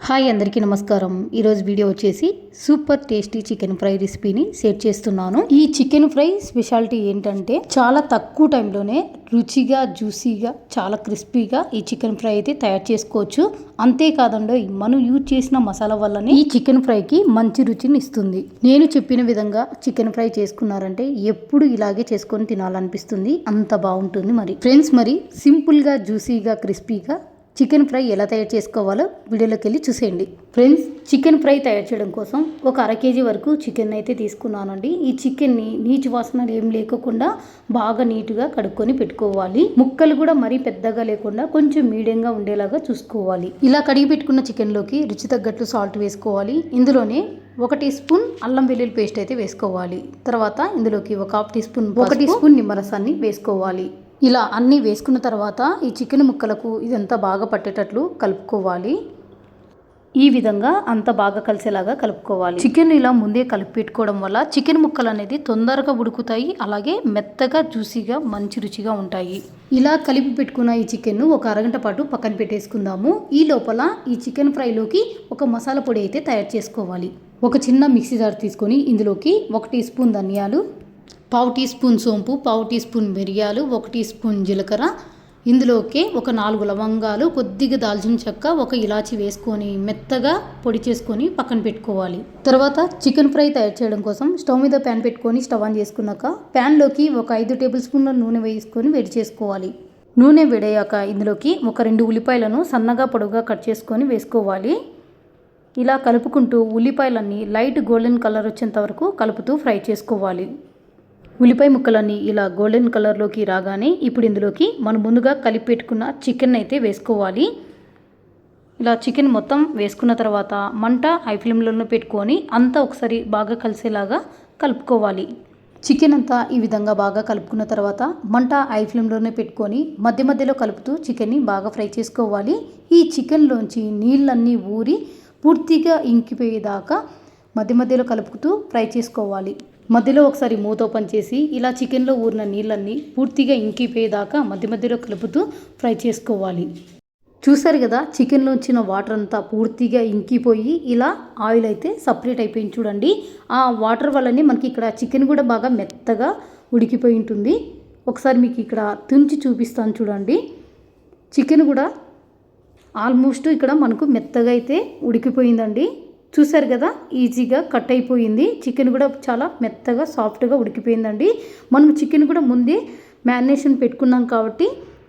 Hi అందరికీ నమస్కారం. ఈరోజు వీడియో వచ్చేసి సూపర్ టేస్టీ చికెన్ ఫ్రై రెసిపీని షేర్ చేస్తున్నాను. ఈ చికెన్ ఫ్రై స్పెషాలిటీ ఏంటంటే చాలా తక్కువ టైంలోనే రుచిగా జ్యూసీగా చాలా క్రిస్పీగా ఈ చికెన్ ఫ్రై అయితే తయారు చేసుకోవచ్చు. అంతేకాదండి, మనం యూజ్ చేసిన మసాలా వల్లనే ఈ చికెన్ ఫ్రైకి మంచి రుచిని ఇస్తుంది. నేను చెప్పిన విధంగా చికెన్ ఫ్రై చేసుకున్నారంటే ఎప్పుడు ఇలాగే చేసుకొని తినాలనిపిస్తుంది. అంత బాగుంటుంది. మరి ఫ్రెండ్స్, మరి సింపుల్గా జ్యూసీగా క్రిస్పీగా చికెన్ ఫ్రై ఎలా తయారు చేసుకోవాలో వీడియోలోకి వెళ్ళి చూసేయండి. ఫ్రెండ్స్, చికెన్ ఫ్రై తయారు చేయడం కోసం ఒక 1/2 kg వరకు చికెన్ అయితే తీసుకున్నానండి. ఈ చికెన్ని నీచు వాసన ఏం లేకుండా బాగా నీట్గా కడుక్కొని పెట్టుకోవాలి. ముక్కలు కూడా మరీ పెద్దగా లేకుండా కొంచెం మీడియంగా ఉండేలాగా చూసుకోవాలి. ఇలా కడిగి పెట్టుకున్న చికెన్లోకి రుచి తగ్గట్లు సాల్ట్ వేసుకోవాలి. ఇందులోనే 1 టీ స్పూన్ అల్లం వెల్లుల్లి పేస్ట్ అయితే వేసుకోవాలి. తర్వాత ఇందులోకి 1/2 టీ స్పూన్ 1 టీ స్పూన్ నిమ్మరసాన్ని వేసుకోవాలి. ఇలా అన్నీ వేసుకున్న తర్వాత ఈ చికెన్ ముక్కలకు ఇదంతా బాగా పట్టేటట్లు కలుపుకోవాలి. ఈ విధంగా అంతా బాగా కలిసేలాగా కలుపుకోవాలి. చికెన్ ఇలా ముందే కలిపి పెట్టుకోవడం వల్ల చికెన్ ముక్కలు అనేది తొందరగా ఉడుకుతాయి. అలాగే మెత్తగా జ్యూసీగా మంచి రుచిగా ఉంటాయి. ఇలా కలిపి పెట్టుకున్న ఈ చికెన్ను ఒక అరగంట పాటు పక్కన పెట్టేసుకుందాము. ఈ లోపల ఈ చికెన్ ఫ్రైలోకి ఒక మసాలా పొడి అయితే తయారు చేసుకోవాలి. ఒక చిన్న మిక్సీ జార్ తీసుకొని ఇందులోకి 1 టీ స్పూన్ ధనియాలు, 1/2 టీ స్పూన్ సోంపు, 1/2 టీ స్పూన్ మిరియాలు, 1 టీ స్పూన్ జీలకర్ర, ఇందులోకి ఒక 4 లవంగాలు, కొద్దిగా దాల్చిన చెక్క, 1 ఇలాచి వేసుకొని మెత్తగా పొడి చేసుకొని పక్కన పెట్టుకోవాలి. తర్వాత చికెన్ ఫ్రై తయారు చేయడం కోసం స్టవ్ మీద ప్యాన్ పెట్టుకొని స్టవ్ ఆన్ చేసుకున్నాక ప్యాన్లోకి ఒక 5 టేబుల్ స్పూన్ల నూనె వేసుకొని వేడి చేసుకోవాలి. నూనె వేడయ్యాక ఇందులోకి ఒక 2 ఉల్లిపాయలను సన్నగా పొడవుగా కట్ చేసుకొని వేసుకోవాలి. ఇలా కలుపుకుంటూ ఉల్లిపాయలన్నీ లైట్ గోల్డెన్ కలర్ వచ్చేంత వరకు కలుపుతూ ఫ్రై చేసుకోవాలి. ఉల్లిపాయ ముక్కలన్నీ ఇలా గోల్డెన్ కలర్లోకి రాగానే ఇప్పుడు ఇందులోకి మనం ముందుగా కలిపి పెట్టుకున్న చికెన్ అయితే వేసుకోవాలి. ఇలా చికెన్ మొత్తం వేసుకున్న తర్వాత మంట హై ఫ్లేమ్లోనే పెట్టుకొని అంతా ఒకసారి బాగా కలిసేలాగా కలుపుకోవాలి. చికెన్ అంతా ఈ విధంగా బాగా కలుపుకున్న తర్వాత మంట హై ఫ్లేమ్లోనే పెట్టుకొని మధ్య మధ్యలో కలుపుతూ చికెన్ని బాగా ఫ్రై చేసుకోవాలి. ఈ చికెన్లోంచి నీళ్ళన్నీ ఊరి పూర్తిగా ఇంకిపోయేదాకా మధ్య మధ్యలో కలుపుతూ ఫ్రై చేసుకోవాలి. మధ్యలో ఒకసారి మూత ఓపెన్ చేసి ఇలా చికెన్లో ఊరిన నీళ్ళన్నీ పూర్తిగా ఇంకిపోయేదాకా మధ్య మధ్యలో కలుపుతూ ఫ్రై చేసుకోవాలి. చూసారు కదా, చికెన్లో వచ్చిన వాటర్ అంతా పూర్తిగా ఇంకిపోయి ఇలా ఆయిల్ అయితే సపరేట్ అయిపోయింది. చూడండి, ఆ వాటర్ వల్లనే మనకి ఇక్కడ చికెన్ కూడా బాగా మెత్తగా ఉడికిపోయి ఉంటుంది. ఒకసారి మీకు ఇక్కడ తుంచి చూపిస్తాను చూడండి. చికెన్ కూడా ఆల్మోస్ట్ ఇక్కడ మనకు మెత్తగా అయితే ఉడికిపోయిందండి. చూసారు కదా, ఈజీగా కట్ అయిపోయింది. చికెన్ కూడా చాలా మెత్తగా సాఫ్ట్గా ఉడికిపోయిందండి. మనం చికెన్ కూడా ముందే మ్యారినేషన్ పెట్టుకున్నాం కాబట్టి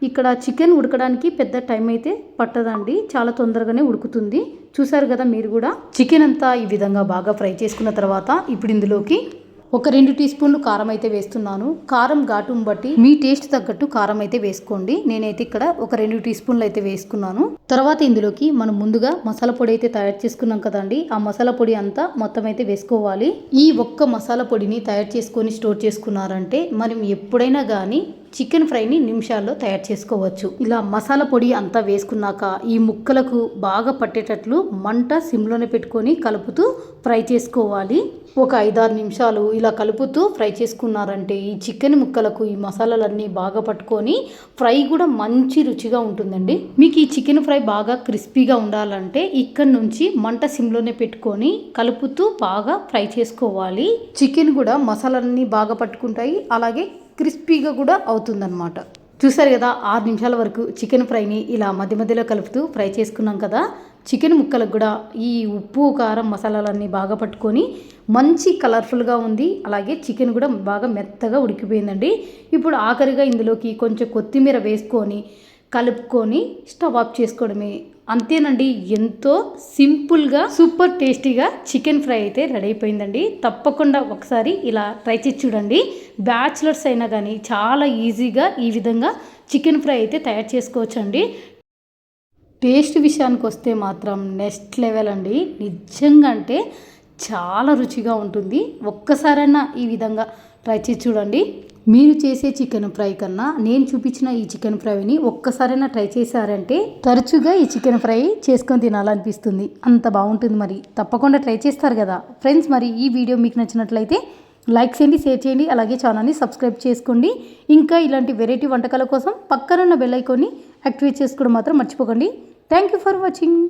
ఇక్కడ చికెన్ ఉడకడానికి పెద్ద టైం అయితే పట్టదండి, చాలా తొందరగానే ఉడుకుతుంది. చూసారు కదా మీరు కూడా. చికెన్ అంతా ఈ విధంగా బాగా ఫ్రై చేసుకున్న తర్వాత ఇప్పుడు ఇందులోకి ఒక 2 టీ స్పూన్లు కారం అయితే వేస్తున్నాను. కారం ఘాటును బట్టి మీ టేస్ట్ తగ్గట్టు కారం అయితే వేసుకోండి. నేనైతే ఇక్కడ ఒక 2 టీ స్పూన్లు అయితే వేసుకున్నాను. తర్వాత ఇందులోకి మనం ముందుగా మసాలా పొడి అయితే తయారు చేసుకున్నాం కదండి, ఆ మసాలా పొడి అంతా మొత్తం అయితే వేసుకోవాలి. ఈ ఒక్క మసాలా పొడిని తయారు చేసుకొని స్టోర్ చేసుకున్నారంటే మనం ఎప్పుడైనా కానీ చికెన్ ఫ్రైని నిమిషాల్లో తయారు చేసుకోవచ్చు. ఇలా మసాలా పొడి అంతా వేసుకున్నాక ఈ ముక్కలకు బాగా పట్టేటట్లు మంట సిమ్లోనే పెట్టుకొని కలుపుతూ ఫ్రై చేసుకోవాలి. ఒక 5-6 నిమిషాలు ఇలా కలుపుతూ ఫ్రై చేసుకున్నారంటే ఈ చికెన్ ముక్కలకు ఈ మసాలాలన్నీ బాగా పట్టుకొని ఫ్రై కూడా మంచి రుచిగా ఉంటుందండి. మీకు ఈ చికెన్ ఫ్రై బాగా క్రిస్పీగా ఉండాలంటే ఇక్కడ నుంచి మంట సిమ్లోనే పెట్టుకొని కలుపుతూ బాగా ఫ్రై చేసుకోవాలి. చికెన్ కూడా మసాలాలన్నీ బాగా పట్టుకుంటాయి, అలాగే క్రిస్పీగా కూడా అవుతుందన్నమాట. చూసారు కదా, 6 నిమిషాల వరకు చికెన్ ఫ్రైని ఇలా మధ్య మధ్యలో కలుపుతూ ఫ్రై చేసుకున్నాం కదా. చికెన్ ముక్కలకు కూడా ఈ ఉప్పు కారం మసాలాలన్నీ బాగా పట్టుకొని మంచి కలర్ఫుల్గా ఉంది. అలాగే చికెన్ కూడా బాగా మెత్తగా ఉడికిపోయిందండి. ఇప్పుడు ఆఖరిగా ఇందులోకి కొంచెం కొత్తిమీర వేసుకొని కలుపుకొని స్టవ్ ఆఫ్ చేసుకోవడమే. అంతేనండి, ఎంతో సింపుల్గా సూపర్ టేస్టీగా చికెన్ ఫ్రై అయితే రెడీ అయిపోయిందండి. తప్పకుండా ఒకసారి ఇలా ట్రై చేసి చూడండి. బ్యాచిలర్స్ అయినా కానీ చాలా ఈజీగా ఈ విధంగా చికెన్ ఫ్రై అయితే తయారు చేసుకోవచ్చండి. టేస్ట్ విషయానికి వస్తే మాత్రం నెక్స్ట్ లెవెల్ అండి. నిజంగా అంటే చాలా రుచిగా ఉంటుంది. ఒక్కసారైనా ఈ విధంగా ట్రై చేసి చూడండి. మీరు చేసే చికెన్ ఫ్రై కన్నా నేను చూపించిన ఈ చికెన్ ఫ్రైని ఒక్కసారైనా ట్రై చేశారంటే తరచుగా ఈ చికెన్ ఫ్రై చేసుకొని తినాలనిపిస్తుంది. అంత బాగుంటుంది. మరి తప్పకుండా ట్రై చేస్తారు కదా ఫ్రెండ్స్. మరి ఈ వీడియో మీకు నచ్చినట్లయితే లైక్ చేయండి, షేర్ చేయండి, అలాగే ఛానల్ని సబ్స్క్రైబ్ చేసుకోండి. ఇంకా ఇలాంటి వెరైటీ వంటకాల కోసం పక్కనున్న బెల్ ఐకాన్ని యాక్టివేట్ చేసుకోవడం మాత్రం మర్చిపోకండి. Thank you for watching.